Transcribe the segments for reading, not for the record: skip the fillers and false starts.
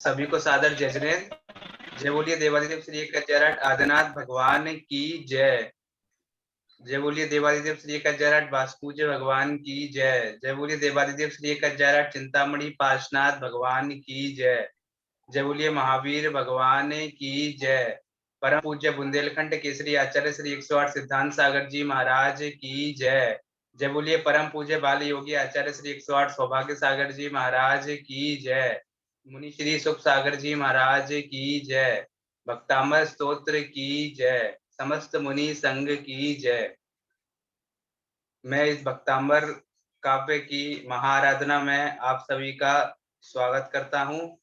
सभी को सादर जय जिनेन्द्र। जय बोलिए देवादिदेव श्री एक आदिनाथ भगवान की जय। जय बोलिए देवादिदेव श्री एक वासुपूज्य भगवान की जय। जय बोलिए देवादिदेव श्री एक चिंतामणि पाशनाथ भगवान की जय। जय बोलिए महावीर भगवान की जय। परम पूज्य बुंदेलखंड केसरी आचार्य श्री 108 सिद्धांत सागर जी महाराज की जय। जय बोलिए परम पूज्य बाल योगी आचार्य श्री 108 सौभाग्य सागर जी महाराज की जय। मुनि श्री सुख सागर जी महाराज की जय। भक्तामर स्तोत्र की जय। समस्त मुनि संघ की जय। मैं इस भक्तांबर काव्य की महाआराधना में आप सभी का स्वागत करता हूं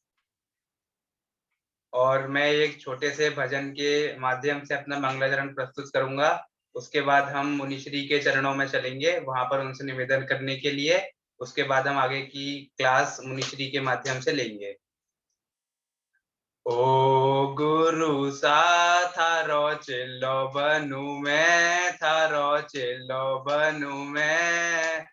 और मैं एक छोटे से भजन के माध्यम से अपना मंगलाचरण प्रस्तुत करूंगा। उसके बाद हम मुनिश्री के चरणों में चलेंगे, वहां पर उनसे निवेदन करने के लिए। उसके बाद हम आगे की क्लास मुनिश्री के माध्यम से लेंगे। ओ गुरु सा थारो चिल्लो बनू मैं, थारो चिल्लो बनू मैं,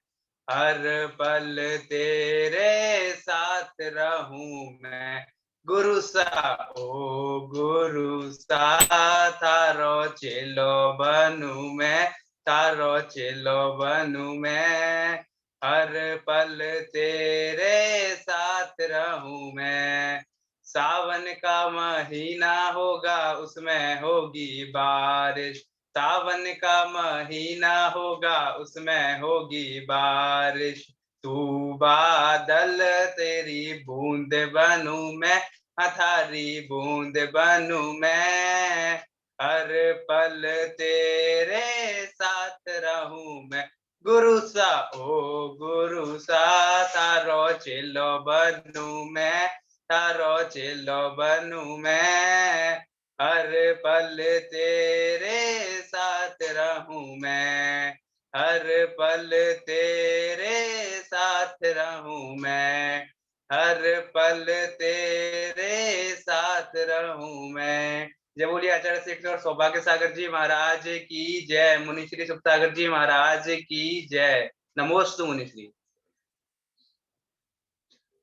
हर पल तेरे साथ रहूं मैं। गुरु सा ओ गुरु सा थारो चिल्लो बनू मैं, थारो चिल्लो बनू मैं, हर पल तेरे साथ रहूं मैं। सावन का महीना होगा उसमें होगी बारिश, सावन का महीना होगा उसमें होगी बारिश। तू बादल तेरी बूंद बनूं मैं, थारी बूंद बनूं मैं, हर पल तेरे साथ रहूं मैं। गुरु सा ओ गुरु सा थारो चिल्लो बनूं मैं, थारो चिल्लो बनूं मैं, हर पल तेरे साथ रहूं मैं, हर पल तेरे साथ रहूं मैं, हर पल तेरे साथ रहूं मैं। जय बोलिए आचार्य श्री और सौभाग्य सागर जी महाराज की जय। मुनिश्री सुख सागर जी महाराज की जय। नमोस्तु मुनिश्री।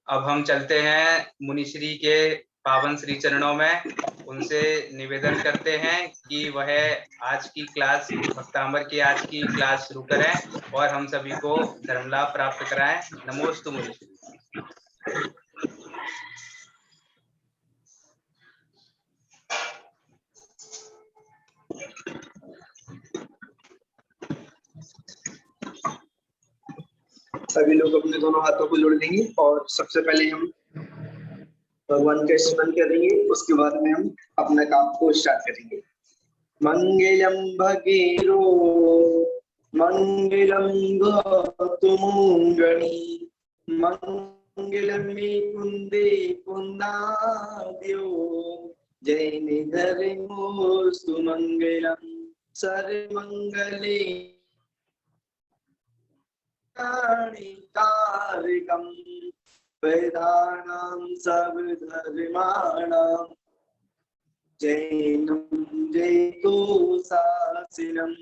अब हम चलते हैं मुनिश्री के पावन श्री चरणों में। उनसे निवेदन करते हैं कि वह आज की क्लास भक्तांबर की आज की क्लास शुरू करें और हम सभी को धर्म लाभ प्राप्त कराएं। नमोस्तु मुनिश्री। सभी लोग अपने दोनों हाथों को जोड़ देंगे और सबसे पहले हम भगवान का स्मरण करेंगे। उसके बाद में हम अपने काम को स्टार्ट करेंगे। मंगलम भगीरो मंगलम गौतमंगणी, मंगलम कुंदे कुंदाद्यो, जय निधर सुमंगलम सर्वमंगले कारकम वेदानां सर्वधर्माणां जैनं जयतु शासनम,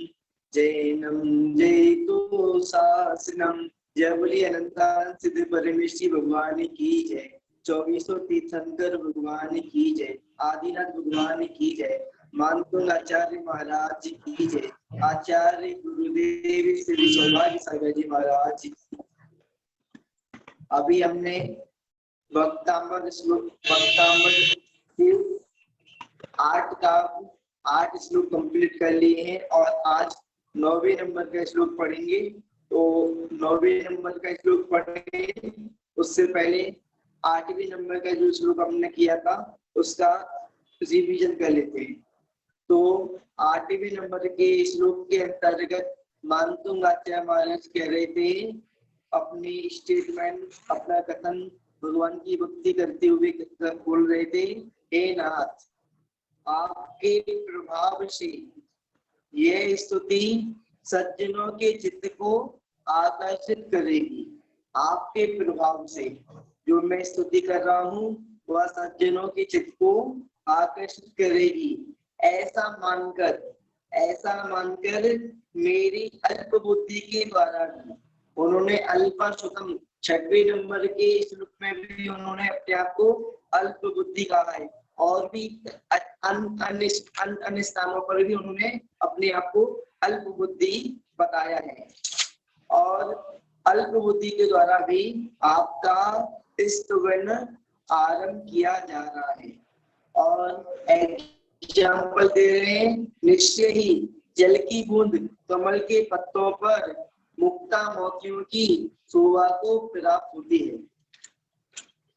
जैनं जयतु शासनम। जय बोलिए अनंतान सिद्ध परमेश्वरी भगवान की जय। 2400 तीर्थंकर भगवान की जय। आदिनाथ भगवान की जय। मानकुल आचार्य महाराज की जय। आचार्य गुरुदेव श्री सौभाग्य सागर जी महाराज। अभी हमने भक्तांबर के 8 श्लोक कंप्लीट कर लिए हैं और आज 9वें नंबर का श्लोक पढ़ेंगे। तो 9वें नंबर का श्लोक पढ़ेंगे उससे पहले 8वें नंबर का जो श्लोक हमने किया था उसका रिवीजन कर लेते हैं। तो 8वें नंबर के श्लोक के अंतर्गत मानतुंग आचार्य महाराज कह रहे थे अपनी स्टेटमेंट, अपना कथन भगवान की भक्ति करते हुए बोल रहे थे, हे नाथ आपके प्रभाव से यह स्तुति सज्जनों के चित्त को आकर्षित करेगी। आपके प्रभाव से जो मैं स्तुति कर रहा हूँ वह सज्जनों के चित्त को आकर्षित करेगी। ऐसा मानकर मेरी अल्प बुद्धि के द्वारा उन्होंने अल्पा सुतम 6वें नंबर के श्लोक में भी उन्होंने अपने आप को अल्प बुद्धि कहा है और भी अन्य स्थानों पर भी उन्होंने अपने आप को अल्प बुद्धि बताया है। और अल्प बुद्धि के द्वारा भी आपका स्तवन आरंभ किया जा रहा है। और एग्जाम्पल दे रहे हैं, निश्चय ही जल की बूंद कमल के पत्तों पर मुक्ता मोतियों की शोभा को प्राप्त होती है।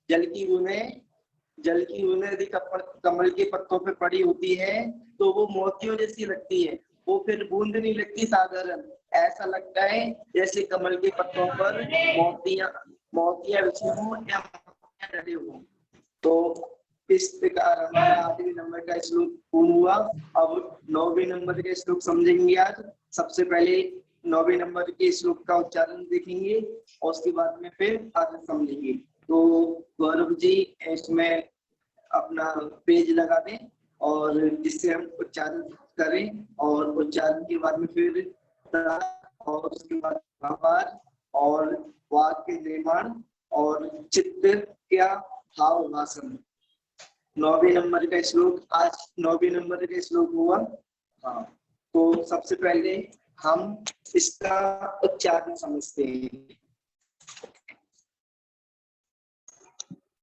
जल की बूंदें यदि कमल के पत्तों पे पड़ी होती है तो वो मोतियों जैसी लगती है, वो फिर बूंद नहीं लगती साधारण, ऐसा लगता है जैसे कमल के पत्तों पर मोतियां बिछी हो या मोतियां डले हो। तो इस प्रकार हमारा 8वें नंबर का श्लोक पूर्ण हुआ। अब 9वें नंबर के श्लोक समझेंगे आज। सबसे पहले 9वें नंबर के श्लोक का उच्चारण देखेंगे और उसके बाद में फिर आगे समझेंगे। तो गौरव जी इसमें अपना पेज लगा दें और जिससे हम उच्चारण करें और उच्चारण के बाद में फिर और उसके बाद भावार्थ और वाक्य निर्माण और चित्र क्या भाव भाषण। 9वें नंबर का श्लोक आज 9वें नंबर का श्लोक हुआ। हाँ, तो सबसे पहले हम इसका उच्चारण समझते हैं।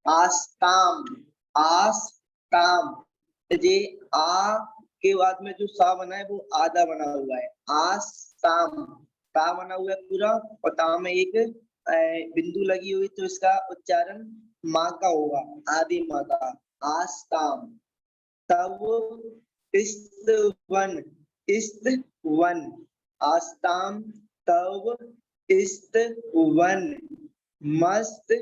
आस्ताम, आस्ताम, ये आ के बाद में जो सा बना है वो आधा बना हुआ है। आस्ताम, ता बना हुआ है पूरा और ता में एक बिंदु लगी हुई, तो इसका उच्चारण माँ का होगा, आदि माँ का। आस्ताम, तब इस्तवन, इस्तवन, आस्ताम तब इस्तवन, मस्त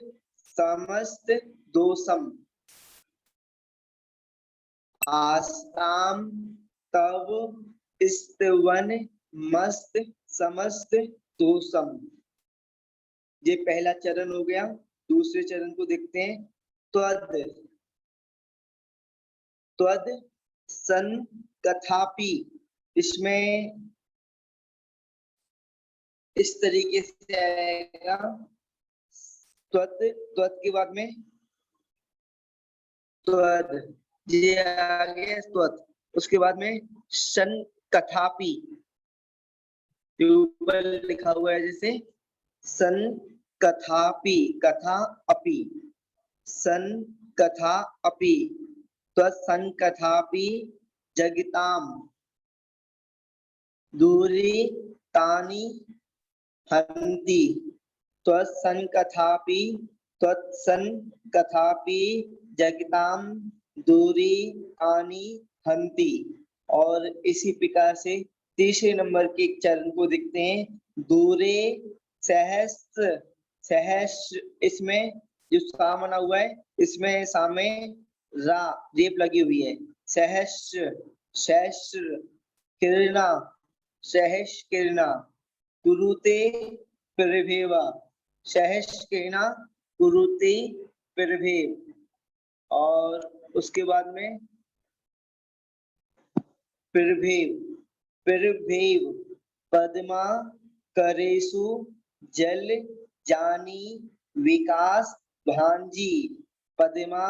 समस्त दोषम, आस्ताम तब इस्तवन मस्त समस्त दोषम। ये पहला चरण हो गया। दूसरे चरण को देखते हैं। त्वद, त्वद सन कथापि, इसमें इस तरीके से आएगा। त्वद, त्वद के बाद में त्वद, ये आ गया त्वद। उसके बाद में सन कथापि, ऊपर लिखा हुआ है जैसे सन कथापि, कथा अपि, सन कथा अपि, त्वसन कथापि जगिताम दूरी तानि हन्ति, त्वसन कथापि, त्वसन कथापि जगिताम दूरी तानि हन्ति। और इसी प्रकार से तीसरे नंबर के चरण को देखते हैं। दूरे सहस्त्र, सहस्त्र, इसमें जो सा बना हुआ है इसमें सामे रा रेप लगी हुई है। सहस्त्र, सहस्त्र, किरणा, सहस्त्र किरणा, कुरुते प्रभेवा, सहस्त्र किरणा कुरुते प्रभेव। और उसके बाद में प्रभेव, प्रभेव, पद्मा करेशु जल जानी विकास भांजी, पद्मा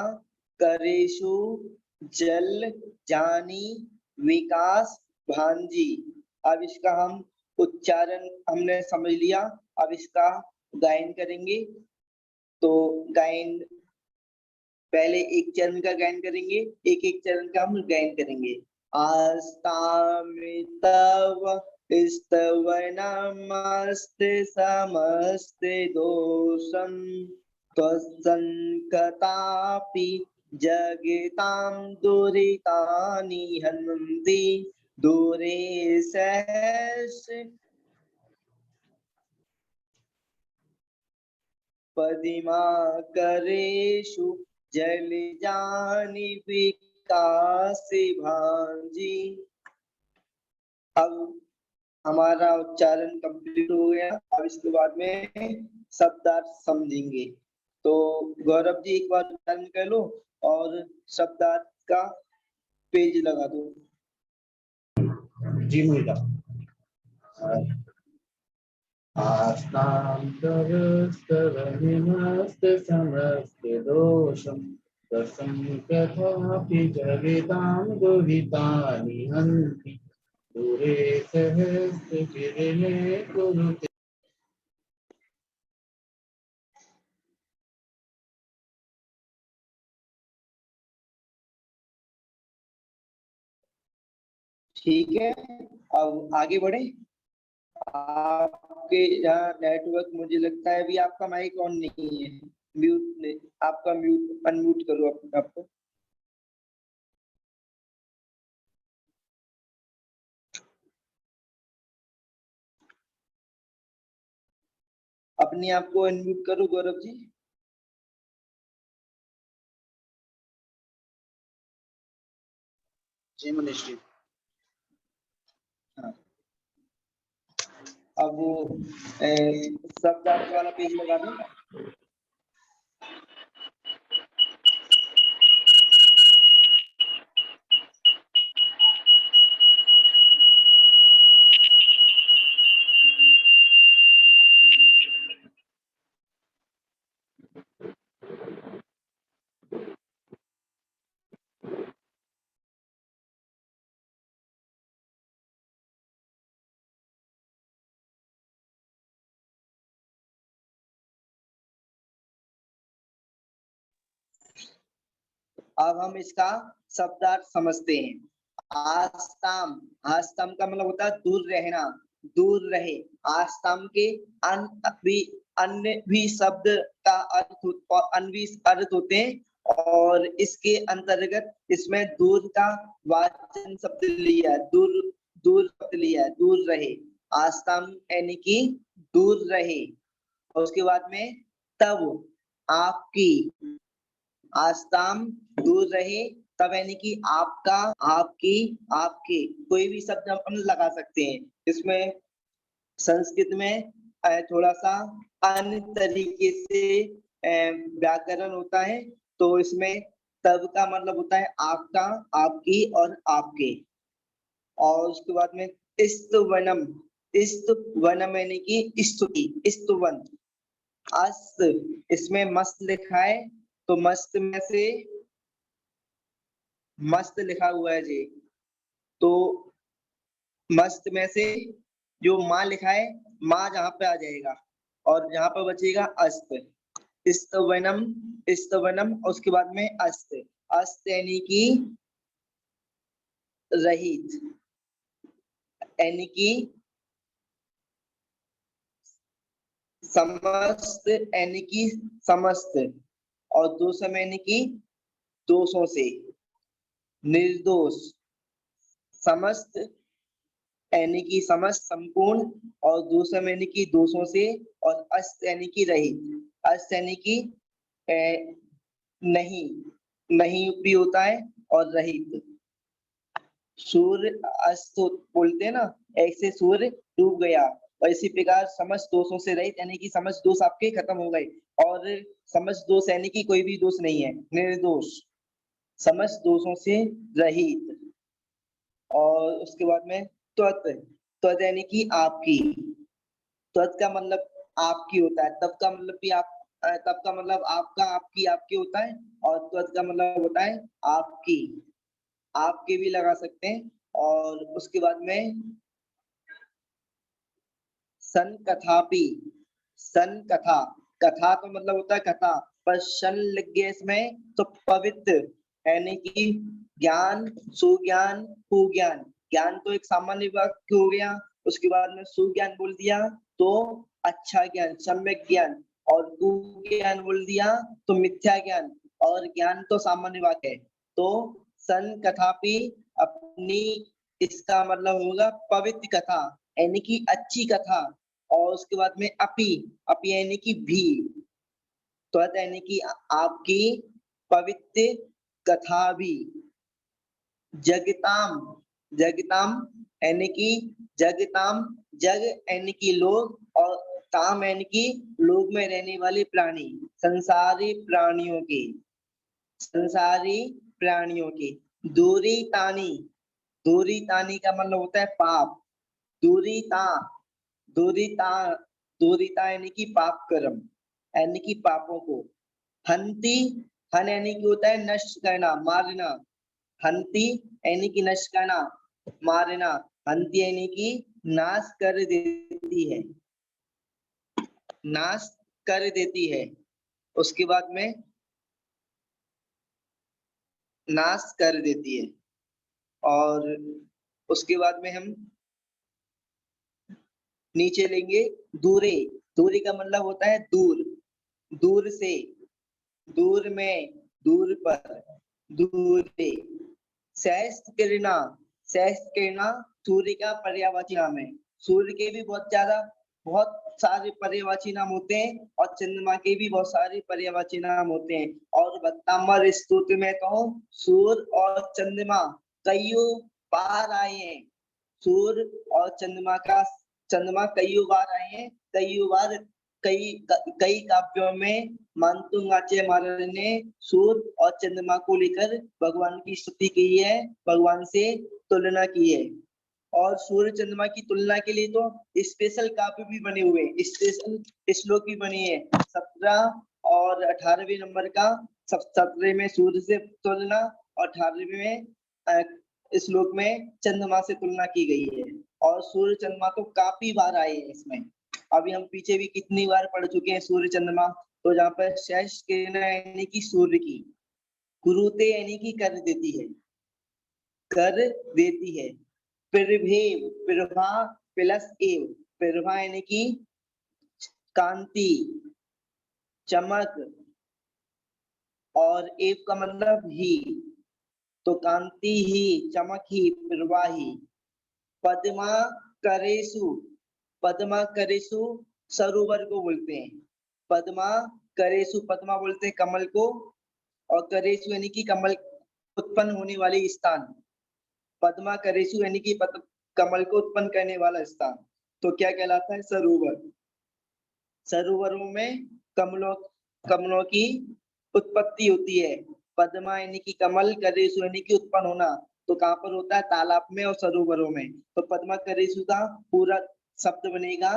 करेशु जल जानी विकास भांजी। अब इसका हम उच्चारण हमने समझ लिया, अब इसका गायन करेंगे। तो गायन पहले एक चरण का गायन करेंगे, एक एक चरण का हम गायन करेंगे। आस्तामितव स्तवनमस्ते समस्ते दोषं, त्वसन कथापि जगितां दुरितानि हन्ति, दूरे सहस्र पदिमा करेषु जल जानी विकास भांजी। अब हमारा उच्चारण कंप्लीट हो गया। अब इसके बाद में शब्दार्थ समझेंगे। तो गौरव जी एक बार उच्चारण कर लो और शब्दार्थ का पेज लगा दो। जी मुझे आस्तां तवस्तवनिमस्त समस्त दोषं रसं तथापि जगितां दुहितानि हन्ति दूरे सहस्रकिरणे कुरुते। ठीक है, अब आगे बढ़े। आपके यहाँ नेटवर्क मुझे लगता है अभी आपका माइक ऑन नहीं है, म्यूट, आपका म्यूट अनम्यूट करो आपको। अपने आप को अनम्यूट करो गौरव जी। जी मनीष जी। हाँ, अब वो शब्दार्थ वाला पेज लगा दो। अब हम इसका शब्दार्थ समझते हैं। आस्ताम, आस्ताम का मतलब होता है दूर रहना, दूर रहे। आस्ताम के अन्य भी शब्द का अर्थ और अन्य भी अर्थ होते हैं और इसके अंतर्गत इसमें दूर का वाचन शब्द लिया, दूर, दूर शब्द लिया, दूर रहे। आस्ताम यानी कि दूर रहे। और उसके बाद में तब, आपकी, आस्ताम दूर रहे, तब यानी कि आपका, आपकी, आपके, कोई भी शब्द हम लगा सकते हैं। इसमें संस्कृत में थोड़ा सा अन्य तरीके से व्याकरण होता है। तो इसमें तब का मतलब होता है आपका, आपकी और आपके। और उसके बाद में इस्तवनम, इस्तवनम यानी कि स्तुति, स्तुवन। अस्त, इसमें मस्त लिखा है तो मस्त में से मस्त लिखा हुआ है जी, तो मस्त में से जो माँ लिखा है, माँ जहाँ पे आ जाएगा और जहाँ पे बचेगा अस्त। इस्तवनम, इस्तवनम, उसके बाद में अस्त, अस्त यानी कि रहित, यानी कि समस्त, यानी कि समस्त, और दोषम यानी कि दोषों से, निर्दोष, समस्त यानी कि समस्त, संपूर्ण, और दोषम यानी कि दोषों से, और अस्त यानी कि रहित। अस्त यानी कि नहीं, नहीं भी होता है, और रहित। सूर्य अस्त बोलते हैं ना, ऐसे सूर्य डूब गया, और इसी प्रकार समस्त दोषों से रहित यानी कि समस्त दोष आपके खत्म हो गए। और समस्त दोष यानी कि कोई भी दोष नहीं है, निर्दोष, समस्त दोषों से रहित। और उसके बाद में त्वत, त्वत यानी कि आपकी। त्वत का मतलब आपकी होता है, तब का मतलब भी आप, तब का मतलब आपका, आपकी, आपकी होता है, और त्वत का मतलब होता है आपकी, आपके भी लगा सकते हैं। और उसके बाद में सन कथापि, सन कथा, कथा का मतलब होता है कथा, पर शन लग गया इसमें तो पवित्र, यानी कि ज्ञान, सुज्ञान, कुज्ञान। ज्ञान तो एक सामान्य वाक्य हो गया, उसके बाद में सुज्ञान बोल दिया तो अच्छा ज्ञान, सम्यक ज्ञान, और कुज्ञान बोल दिया तो मिथ्या ज्ञान, और ज्ञान तो सामान्य वाक्य है। तो सन कथापि अपनी, इसका मतलब होगा पवित्र कथा, यानी कि अच्छी कथा। और उसके बाद में अपि, अपि यानी कि भी, त्वत यानी कि आपकी पवित्र कथा भी। जगताम, जगताम यानी कि जगताम, जग यानी कि लोग, और ताम यानी कि लोग में रहने वाले प्राणी, संसारी प्राणियों के, संसारी प्राणियों के। दूरी तानी, दूरी तानी का मतलब होता है पाप, दूरी ता, दूरी ता, दूरिता यानी कि पाप कर्म, यानी कि पापों को। हंति, हन यानी कि होता है नष्ट करना, मारना। हंति यानी कि नष्ट करना, मारना। हंति यानी कि नाश कर देती है, नाश कर देती है। उसके बाद में नाश कर देती है। और उसके बाद में हम नीचे लेंगे दूरे। दूरी का मतलब होता है दूर, दूर से, दूर में, दूर पर, दूरे। सहस्त्र किरणा, सहस्त्र किरणा सूर्य का पर्यायवाची नाम है। सूर्य के भी बहुत सारे पर्यायवाची नाम होते हैं और चंद्रमा के भी बहुत सारे पर्यायवाची नाम होते हैं। और भक्तांबर स्तुति में तो सूर्य और चंद्रमा कईयों बार आए हैं। सूर्य और चंद्रमा कईयों बार आए हैं, कईयों बार। कई काव्यों में मानतुंग आचार्य महाराज ने सूर्य और चंद्रमा को लेकर भगवान की स्तुति की है, भगवान से तुलना की है। और सूर्य चंद्रमा की तुलना के लिए तो स्पेशल काव्य भी बने हुए हैं, स्पेशल श्लोक भी बने हैं। 17 और 18वें नंबर का, 17वें में सूर्य से तुलना और 18वें में श्लोक में चंद्रमा से तुलना की गई है। और सूर्य चंद्रमा तो काफी बार आए हैं इसमें। अभी हम पीछे भी कितनी बार पढ़ चुके हैं सूर्य चंद्रमा। तो जहाँ पर शेष किरण यानी कि सूर्य की, कुरुते यानी कि कर देती है, कर देती है। प्रभेव, प्रभा प्लस एव, प्रभा यानी कि कांति, चमक, और एव का मतलब ही, तो कांति ही, चमक ही, प्रभा ही। पद्मा करेसु, पद्मा करेसु सरोवर को बोलते हैं। पद्मा करेसु, पद्मा बोलते हैं कमल को, और करेसु यानी कि कमल उत्पन्न होने वाले स्थान। पद्मा करेसु यानी कि कमल को उत्पन्न करने वाला स्थान। तो क्या कहलाता है? सरोवर। सरोवरों में कमलों की उत्पत्ति होती है। पद्मा यानी कि कमल, करेसु यानी कि उत्पन्न होना। तो कहाँ पर होता है? तालाब में और सरोवरों में। तो पद्मा करेसु का पूरा शब्द बनेगा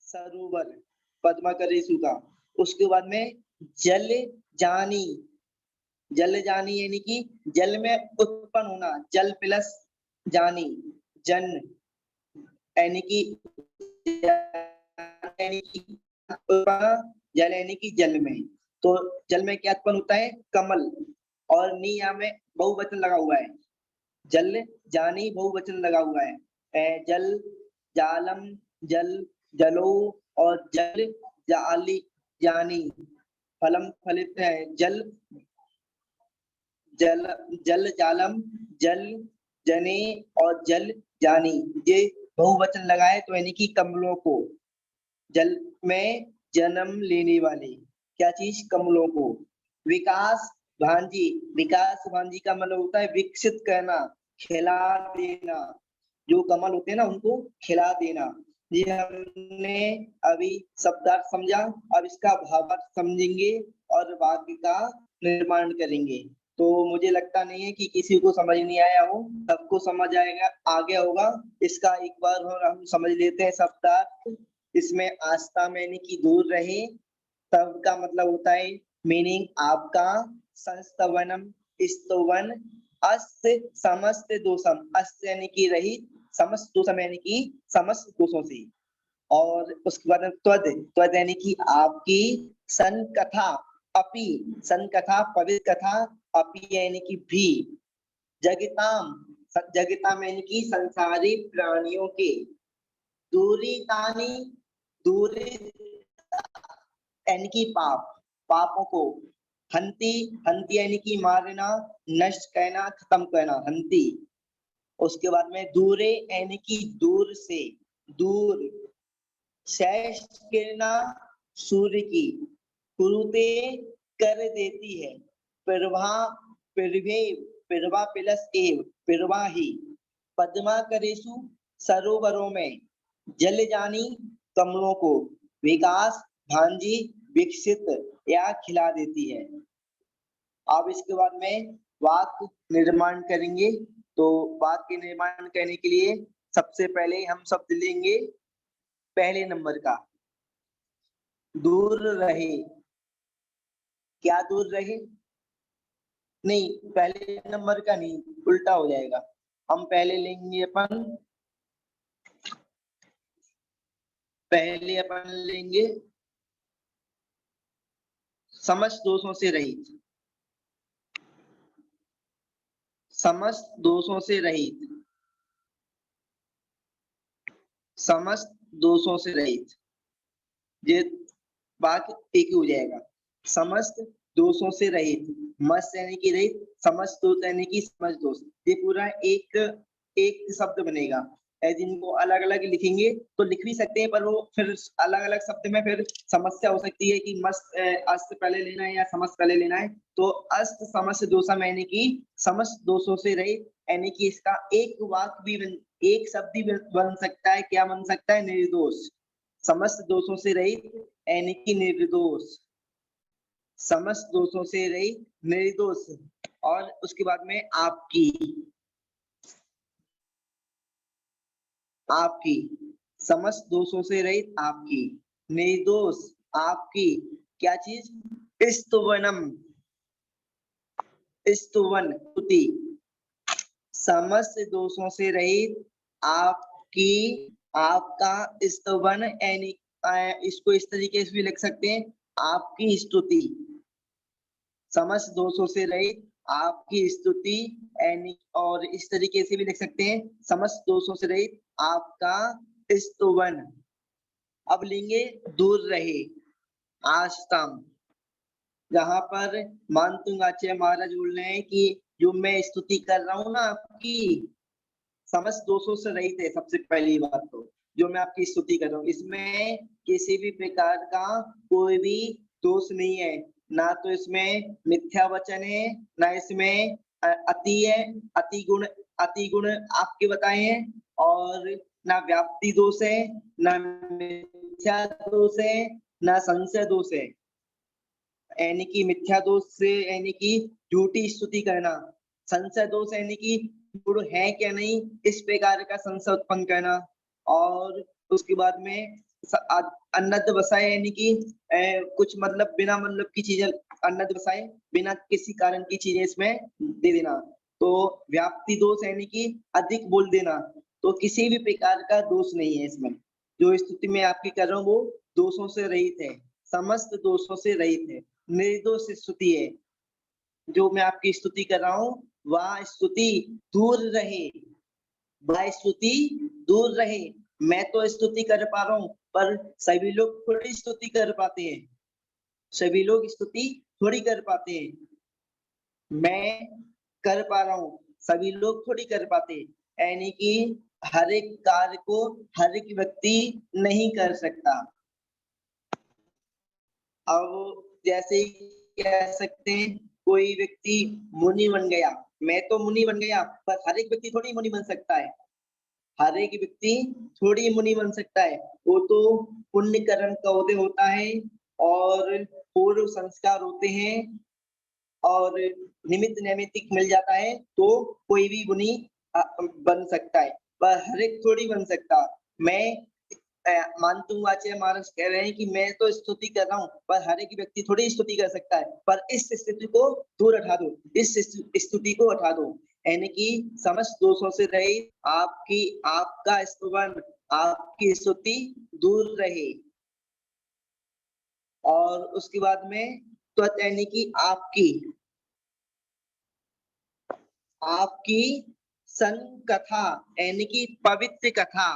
सरोवर, पद्मा करेसु का। उसके बाद में जल जानी, जल जानी यानी कि जल में उत्पन्न होना, जल प्लस जानी, जन यानी कि जल यानी कि जल में। तो जल में क्या उत्पन्न होता है? कमल। और नी यहाँ में बहुवचन लगा हुआ है, जल जानी बहुवचन लगा हुआ है। जल, जालम, जल, जलो, और जल जाली, जानी। फलम फलित है, जल, जल, जल जालम, जल जने, और जल जानी। ये बहुवचन लगाए तो यानी कि कमलों को, जल में जन्म लेने वाले क्या चीज? कमलों को। विकास भांजी, विकास भांजी का मतलब होता है विकसित करना, खिला देना। जो कमल होते हैं ना उनको खिला देना। ये हमने अभी शब्दार्थ समझा, अब इसका भावार्थ समझेंगे और वाक्य का निर्माण करेंगे। तो मुझे लगता नहीं है कि किसी को समझ नहीं आया हो, सबको समझ आएगा, आ गया होगा। इसका एक बार और हम समझ लेते हैं शब्दार्थ। इसमें आस्था में यानी कि दूर रहे, तब का मतलब होता है मीनिंग आपका, संस्तवनम स्तवन, अस्त समस्त दोषम, अस्त यानी कि रहित, समस्त दोषम यानी कि समस्त दोषों से। और उसके बाद त्वद, त्वद यानी कि आपकी, सन कथा, अपि, सन कथा पवित्र कथा, अपि यानी कि भी। जगताम, जगताम यानी कि संसारी प्राणियों के। दूरितानी, दूरी यानी कि पाप, पापों को। हंति, हंति यानी कि मारना, नष्ट करना, खत्म करना, हंति। उसके बाद में दूरे यानी कि दूर से, दूर। शेष किरणा सूर्य की, कुरुते कर देती है। प्रभा, प्रभेव, प्रभा प्लस एव, प्रभा ही। पद्मा करेसु सरोवरों में, जल जानी कमलों को, विकास भांजी विकसित या खिला देती है। अब इसके बाद में वाक्य निर्माण करेंगे। तो वाक्य निर्माण करने के लिए सबसे पहले हम शब्द लेंगे पहले नंबर का, दूर रहे, क्या दूर रहे? नहीं, पहले नंबर का नहीं, उल्टा हो जाएगा। हम पहले लेंगे समस्त दोषों से रहित, समस्त दोषों से रहित, समस्त दोषों से रहित, ये बात एक ही हो जाएगा। समस्त दोषों से रहित, मस्त यानी कि रहित, समस्त दोष यानी कि समस्त दोष, ये पूरा एक शब्द बनेगा। यदि इनको अलग अलग लिखेंगे तो लिख भी सकते हैं, पर वो फिर अलग अलग शब्द में फिर समस्या हो सकती है कि मस्त अस्त पहले लेना है या समस्त पहले लेना है। तो अस्त समस्त दोषम यानी कि समस्त दोषों से रहित, यानी कि इसका एक वाक्य भी एक शब्द भी बन सकता है। क्या बन सकता है? निर्दोष। समस्त दोषों से रहित यानी कि निर्दोष, समस्त दोषों से रहित निर्दोष। और उसके बाद में आपकी, आपकी, समस्त दोषों से रहित आपकी, निर्दोष आपकी, क्या चीज? स्तुवनम, स्तुवन स्तुति, समस्त दोषों से रहित आपकी, आपका स्तुवन, यानी इसको इस तरीके से भी लिख सकते हैं, आपकी स्तुति, समस्त दोषों से रहित आपकी स्तुति, यानी और इस तरीके से भी लिख सकते हैं, समस्त दोषों से रहित आपका स्तुवन। अब लेंगे दूर रहे, आस्तम, जहां पर मानतुंग आचार्य महाराज बोल रहे हैं कि जो मैं स्तुति कर रहा हूं ना आपकी, समस्त दोषों से रहित है। सबसे पहली बात तो जो मैं आपकी स्तुति कर रहा हूँ, इसमें किसी भी प्रकार का कोई भी दोष नहीं है, ना तो इसमें मिथ्या वचन है, ना इसमें अति है, अति गुण आपके बताए हैं, और ना व्याप्ति दोष है, ना मिथ्या दोष है, ना संशय दोष है। यानी कि मिथ्या दोष से यानी कि झूठी स्तुति करना, संशय दोष यानी कि गुण है क्या नहीं, इस प्रकार का संशय उत्पन्न करना, और उसके बाद में अन्नद वसाए यानी कि कुछ मतलब बिना मतलब की चीजें, अन्नद वसाए बिना किसी कारण की चीजें इसमें दे देना। तो व्याप्ति दोष यानी कि अधिक बोल देना, तो किसी भी प्रकार का दोष नहीं है इसमें। जो स्तुति में आपकी कर रहा हूँ वो दोषों से रहित है, समस्त दोषों से रहित है, निर्दोष स्तुति है। जो मैं आपकी स्तुति कर रहा हूँ वह स्तुति दूर रहे, वह स्तुति दूर रहे। मैं तो स्तुति कर पा रहा हूँ, पर सभी लोग थोड़ी स्तुति कर पाते हैं, सभी लोग स्तुति थोड़ी कर पाते हैं। मैं कर पा रहा हूँ, सभी लोग थोड़ी कर पाते, यानी कि हर एक कार्य को हर एक व्यक्ति नहीं कर सकता। अब जैसे कह सकते हैं कोई व्यक्ति मुनि बन गया, मैं तो मुनि बन गया, पर हर एक व्यक्ति थोड़ी मुनि बन सकता है, हर एक व्यक्ति थोड़ी मुनि बन सकता है। वो तो पुण्य कर्म का उदय होता है और पूर्व संस्कार होते हैं और निमित्त नैमित्तिक मिल जाता है तो कोई भी मुनि बन सकता है, पर हर एक थोड़ी बन सकता। मैं मानतुंग आचार्य महाराज कह रहे हैं कि मैं तो स्तुति कर रहा हूँ, पर हर एक व्यक्ति थोड़ी स्तुति कर सकता है, पर इस स्थिति को दूर हटा दो, इस स्तुति को हटा दो, यानी कि समस्त दोषों से रहित आपकी, आपका स्तुवन, आपकी स्तुति दूर रहे। और उसके बाद में त्वच यानी कि आपकी, आपकी संकथा यानी कि पवित्र कथा,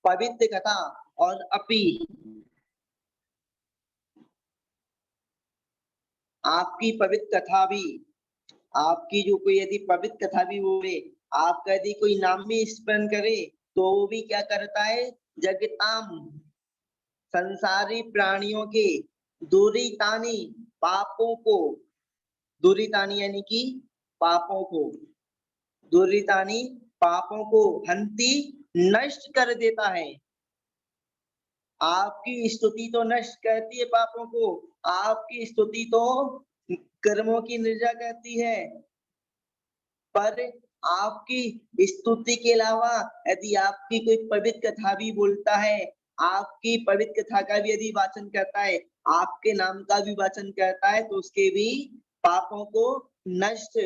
पवित्र कथा, और अपि आपकी पवित्र कथा भी, आपकी जो कोई यदि पवित्र कथा भी बोले, आपका यदि कोई नाम भी स्मरण करे तो वो भी क्या करता है? जगताम, संसारी प्राणियों के दुरितानी पापों को, दुरितानी यानी कि पापों को, दुरितानी पापों को हंती नष्ट कर देता है। आपकी स्तुति तो नष्ट करती है पापों को, आपकी स्तुति तो कर्मों की निर्जा करती है, पर आपकी स्तुति के अलावा यदि आपकी कोई पवित्र कथा भी बोलता है आपकी पवित्र कथा का भी यदि वाचन करता है, आपके नाम का भी वाचन करता है, तो उसके भी पापों को नष्ट,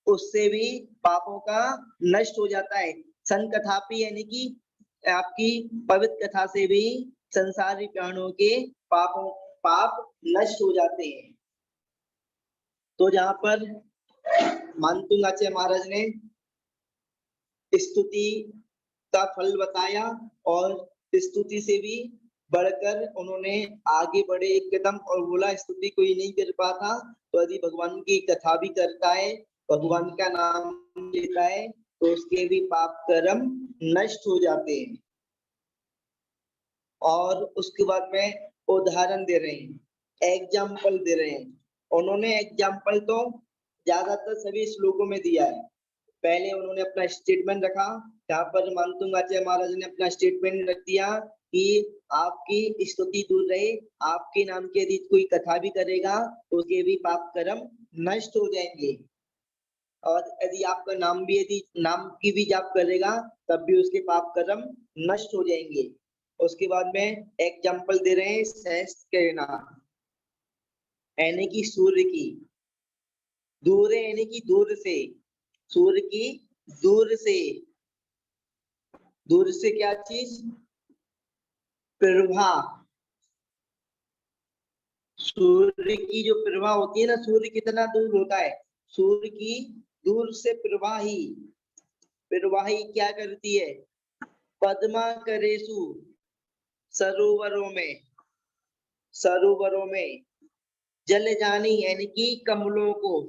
उससे भी पापों का नष्ट हो जाता है। संकथापि यानी कि आपकी पवित्र कथा से भी संसारी प्राणियों के पाप नष्ट हो जाते हैं। तो जहाँ पर मानतुंग आचार्य महाराज ने स्तुति का फल बताया और स्तुति से भी बढ़कर उन्होंने आगे बढ़े एक कदम और बोला स्तुति कोई नहीं कर पाता, तो यदि भगवान की कथा भी करता है, भगवान का नाम लेता है, तो उसके भी पाप कर्म नष्ट हो जाते हैं। और उसके बाद में उदाहरण दे रहे हैं, एग्जाम्पल दे रहे हैं। उन्होंने एग्जाम्पल तो ज्यादातर सभी श्लोकों में दिया है। पहले उन्होंने अपना स्टेटमेंट रखा, यहाँ पर मानतुंग आचार्य महाराज ने अपना स्टेटमेंट रख दिया कि आपकी स्तुति दूर रहे, आपके नाम की यदि कोई कथा भी करेगा तो उसके भी पाप कर्म नष्ट हो जाएंगे, और यदि आपका नाम की भी जाप करेगा तब भी उसके पाप कर्म नष्ट हो जाएंगे। उसके बाद में एग्जाम्पल दे रहे हैं सहस्त्र यानी कि सूर्य की, दूर यानी कि दूर से, सूर्य की दूर से क्या चीज, प्रभा, सूर्य की जो प्रभा होती है ना, सूर्य कितना दूर होता है, सूर्य की दूर से प्रवाही क्या करती है, पद्मा करेसु, सरोवरों में जल जानी यानी कि कमलों को,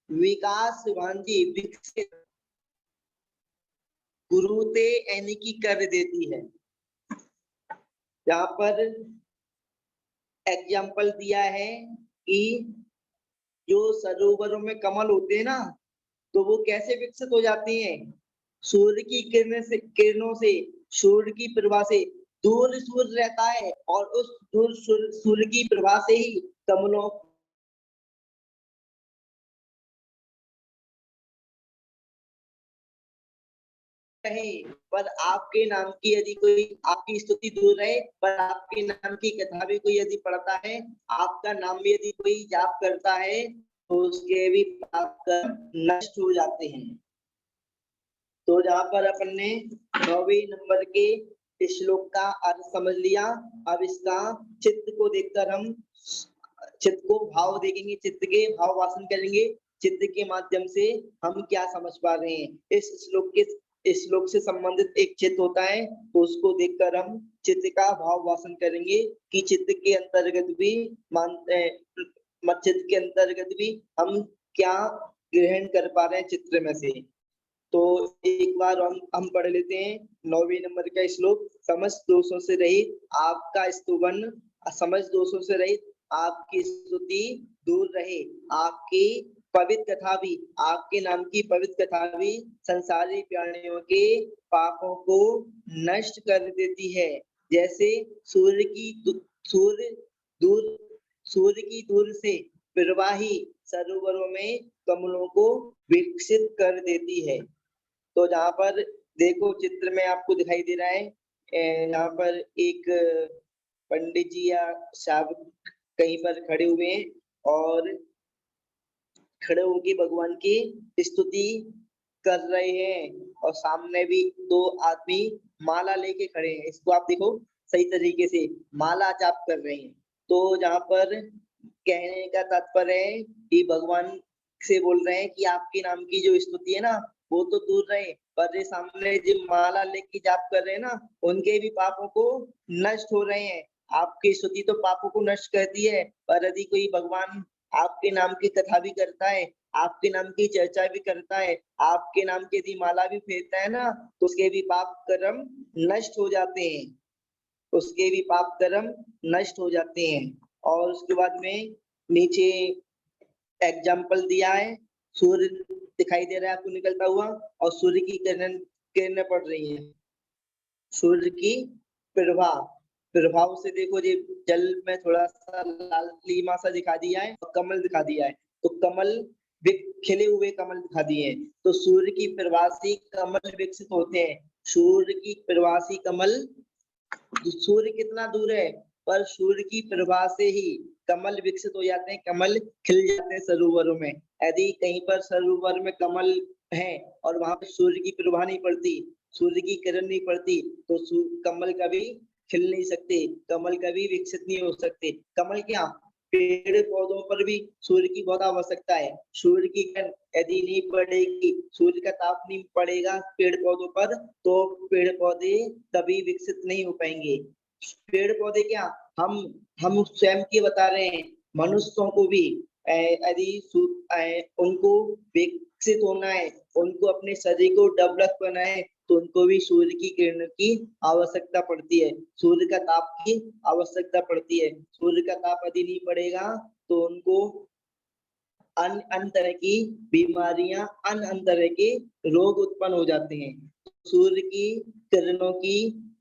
विकास भांति विकसित, गुरुते यानी कि कर देती है। यहाँ पर एग्जाम्पल दिया है कि जो सरोवरों में कमल होते हैं ना, तो वो कैसे विकसित हो जाती हैं, सूर्य की किरणों से, सूर्य की प्रभा से दूर सूर्य रहता है, और उस दूर सूर्य की प्रभा से ही कमलों रहे। पर आपके नाम की यदि कोई, आपकी स्तुति दूर रहे पर आपके नाम की कथा भी कोई यदि पढ़ता है, आपका नाम भी यदि कोई जाप करता है, तो उसके भी पाप कर्म नष्ट हो जाते हैं। तो जहाँ पर अपन ने 9वें नंबर के श्लोक का अर्थ समझ लिया, अब इसका चित्त को देखकर हम चित्त को भाव देखेंगे, चित्त के भाव वासन करेंगे, चित्त के माध्यम से हम क्या समझ पा रहे हैं। इस श्लोक से संबंधित एक चित्त होता है, तो उसको देखकर हम चित्त का भाव वासन करेंगे कि चित्त के अंतर्गत भी चित्त के अंतर्गत भी हम क्या ग्रहण कर पा रहे हैं चित्र में से। तो एक बार हम पढ़ लेते हैं 9वें नंबर का श्लोक, समस्त दोषों से रहित आपका स्तुवन, समस्त दोषों से रहित आपकी स्तुति दूर रहे, आपकी पवित्र कथा भी, आपके नाम की पवित्र कथा भी संसारी प्राणियों के पापों को नष्ट कर देती है। जैसे सूर्य की दूर से प्रवाही सरोवरों में कमलों को विकसित कर देती है। तो जहाँ पर देखो चित्र में आपको दिखाई दे रहा है, यहाँ पर एक पंडित जी या साहब कहीं पर खड़े हुए हैं और खड़े होकर भगवान की स्तुति कर रहे हैं, और सामने भी 2 आदमी माला लेके खड़े हैं। इसको आप देखो सही तरीके से माला जाप कर रहे हैं। तो जहाँ पर कहने का तात्पर्य है कि भगवान से बोल रहे हैं कि आपके नाम की जो स्तुति है ना, वो तो दूर रहे, पर ये सामने जो माला लेके जाप कर रहे हैं ना, उनके भी पापों को नष्ट हो रहे हैं। आपकी स्तुति तो पापों को नष्ट करती है, पर यदि कोई भगवान आपके नाम की कथा भी करता है, आपके नाम की चर्चा भी करता है, आपके नाम की यदि माला भी फेरता है ना, तो उसके भी पाप कर्म नष्ट हो जाते हैं, उसके भी पाप कर्म नष्ट हो जाते हैं। और उसके बाद में नीचे एग्जाम्पल दिया है, सूर्य दिखाई दे रहा है आपको निकलता हुआ, और सूर्य की किरणें पड़ रही हैं, सूर्य की प्रभाव से देखो, ये जल में थोड़ा सा लाल लीमा सा दिखा दिया है और कमल दिखा दिया है, तो कमल खिले हुए कमल दिखा दिए हैं। तो सूर्य की प्रभा से कमल विकसित होते हैं, सूर्य की प्रभा से कमल, सूर्य कितना दूर है पर सूर्य की प्रभा से ही कमल विकसित हो जाते हैं, कमल खिल जाते हैं सरोवरों में। यदि कहीं पर सरोवर में कमल है और वहां पर सूर्य की प्रभा नहीं पड़ती, सूर्य की किरण नहीं पड़ती, तो कमल कभी खिल नहीं सकते, कमल कभी विकसित नहीं हो सकते। कमल क्या, पेड़ पौधों पर भी सूर्य की बहुत आवश्यकता है। सूर्य की किरण यदि नहीं पड़ेगी, सूर्य का ताप नहीं पड़ेगा पेड़ पौधों पर, तो पेड़ पौधे कभी विकसित नहीं हो पाएंगे। पेड़ पौधे क्या, हम स्वयं की बता रहे हैं, मनुष्यों को भी यदि उनको विकसित होना है, उनको अपने शरीर को डेवलप करना है, तो उनको भी सूर्य की किरण की आवश्यकता पड़ती है, सूर्य का ताप की आवश्यकता पड़ती है। सूर्य का ताप यदि नहीं पड़ेगा तो उनको अन्य तरह की बीमारियां, अन्य तरह के रोग उत्पन्न हो जाते हैं। सूर्य की किरणों की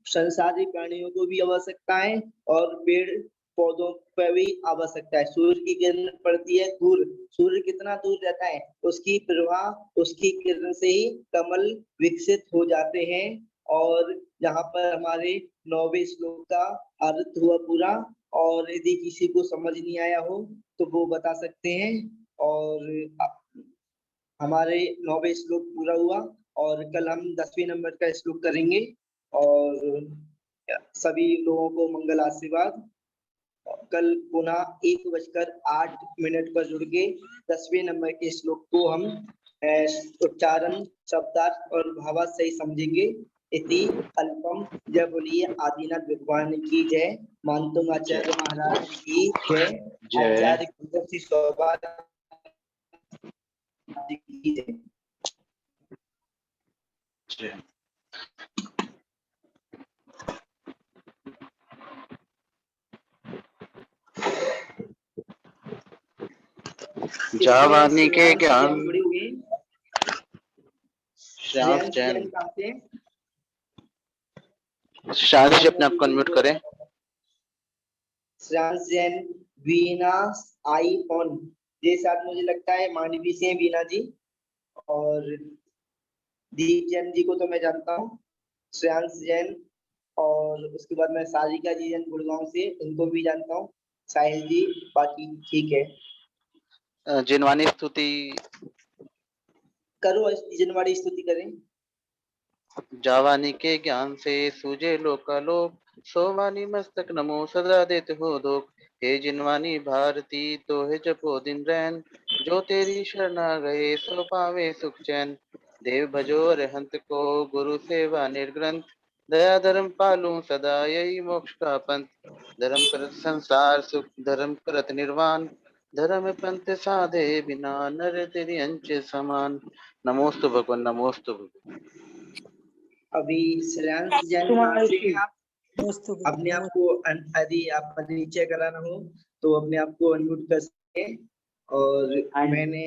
संसारी प्राणियों को भी आवश्यकता है और पेड़ पौधों पर भी आवश्यकता है। सूर्य की किरण पड़ती है दूर, सूर्य कितना दूर रहता है, उसकी प्रभाव, उसकी किरण से ही कमल विकसित हो जाते हैं। और यहाँ पर हमारे 9वें श्लोक का अर्थ हुआ पूरा, और यदि किसी को समझ नहीं आया हो तो वो बता सकते हैं। और हमारे 9वें श्लोक पूरा हुआ और कल हम 10वें नंबर का श्लोक करेंगे। और सभी लोगों को मंगल आशीर्वाद। कल पुनः 1:08 पर जुड़ के 10वें नंबर के श्लोक को हम उच्चारण, शब्दार्थ और भावार्थ सही समझेंगे। इति अल्पम। जय बोलिए आदिनाथ भगवान की जय, मानतुंग आचार्य महाराज की जय, आचार्य गुरुदेव शोभा की जय। जावानी के ज्ञान। श्रेयांश जैन कहाँ से? श्रेयांश जी अपने आप को अनम्यूट करें। श्रेयांश जैन, वीना आई ऑन, ये शायद मुझे लगता है मांडवी से हैं वीना जी। और दीप जैन जी को तो मैं जानता हूँ, श्रेयांश जैन, और उसके बाद मैं सारिका जी जैन गुड़गांव से, उनको भी जानता हूँ, साहिल जी, बाकी ठीक है। जिनवानी स्तुति करो, जिनवाड़ी स्तुति करें। जावानी के ज्ञान से सूझे लोकालोक, सोवानी मस्तक नमो सदा देते हो दोख। हे जिनवानी भारती तो है जपो दिन रैन, जो तेरी शरणा गए सो पावे सुख चैन। देव भजो रहंत को गुरु सेवा निर्ग्रंथ, दया धर्म पालू सदा यही मोक्ष का पंथ। धर्म करत संसार सुख, धर्म करत निर्वाण, धर्म पंथ साधे बिना नर तेरी अंश समान। नमोस्तु भगवान, नमोस्तु भगवान। अभी श्रेयांश जैन कहाँ से हैं आप? अपने आप को यदि आप परिचय कराना हो तो अपने आप को अनम्यूट कर सकते हैं। और मैंने